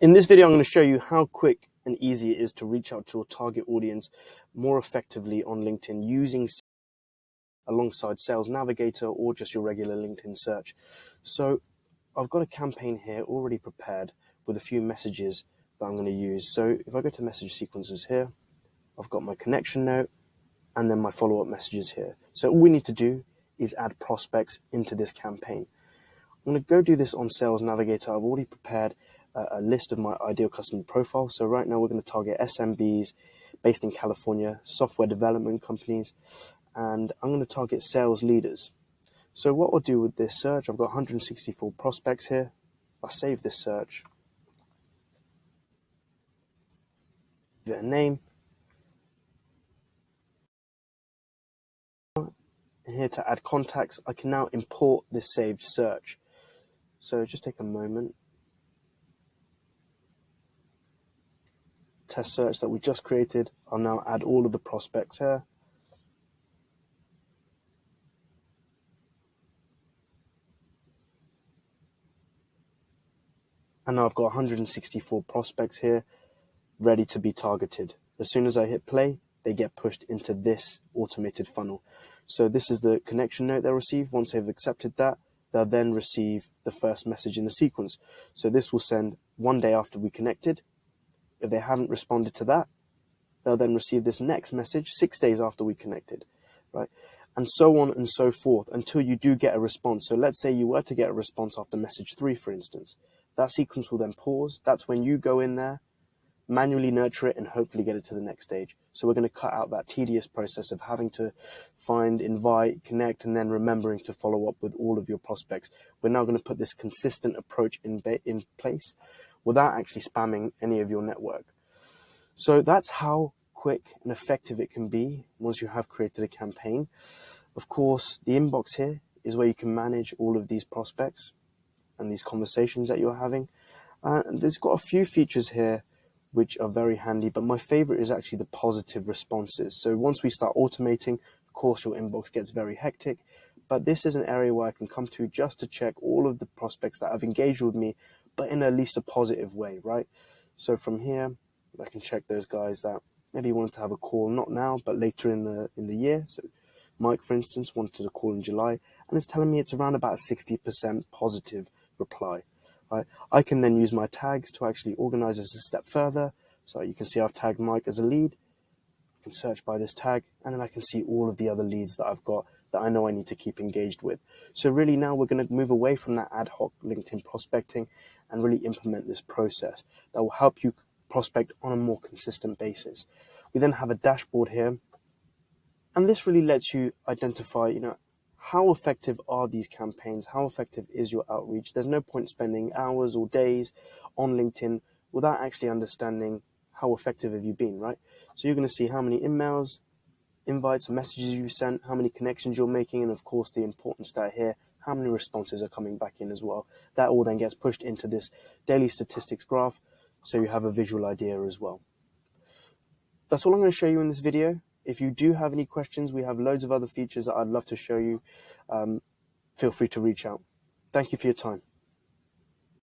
In this video, I'm going to show you how quick and easy it is to reach out to your target audience more effectively on LinkedIn using alongside Sales Navigator or just your regular LinkedIn search. So I've got a campaign here already prepared with a few messages that I'm going to use. So if I go to message sequences here, I've got my connection note and then my follow-up messages here. So all we need to do is add prospects into this campaign. I'm going to go do this on Sales Navigator. I've already prepared a list of my ideal customer profile. So right now we're going to target SMBs based in California, software development companies, and I'm going to target sales leaders. So what I'll do with this search, I've got 164 prospects here. I'll save this search, give it a name, and here to add contacts, I can now import this saved search. So just take a moment. Test search that we just created, I'll now add all of the prospects here. And now I've got 164 prospects here ready to be targeted. As soon as I hit play, they get pushed into this automated funnel. So this is the connection note they'll receive. Once they've accepted that, they'll then receive the first message in the sequence. So this will send one day after we connected. If they haven't responded to that, they'll then receive this next message 6 days after we connected, right? And so on and so forth until you do get a response. So let's say you were to get a response after message 3, for instance. That sequence will then pause. That's when you go in there, manually nurture it, and hopefully get it to the next stage. So we're going to cut out that tedious process of having to find, invite, connect, and then remembering to follow up with all of your prospects. We're now going to put this consistent approach in place without actually spamming any of your network. So that's how quick and effective it can be once you have created a campaign. Of course, the inbox here is where you can manage all of these prospects and these conversations that you're having. There's got a few features here which are very handy, but my favorite is actually the positive responses. So once we start automating, of course, your inbox gets very hectic, but this is an area where I can come to just to check all of the prospects that have engaged with me, but in at least a positive way, right? So from here, I can check those guys that maybe wanted to have a call, not now, but later in the year. So Mike, for instance, wanted a call in July, and it's telling me it's around about a 60% positive reply. Right? I can then use my tags to actually organize this a step further. So you can see I've tagged Mike as a lead. I can search by this tag, and then I can see all of the other leads that I've got that I know I need to keep engaged with. So really now we're going to move away from that ad hoc LinkedIn prospecting and really implement this process that will help you prospect on a more consistent basis. We then have a dashboard here, and this really lets you identify, how effective are these campaigns? How effective is your outreach? There's no point spending hours or days on LinkedIn without actually understanding how effective have you been, right? So you're going to see how many emails, invites, messages you've sent, how many connections you're making, and of course the important stat here, how many responses are coming back in as well. That all then gets pushed into this daily statistics graph, so you have a visual idea as well. That's all I'm going to show you in this video. If you do have any questions, we have loads of other features that I'd love to show you. Feel free to reach out. Thank you for your time.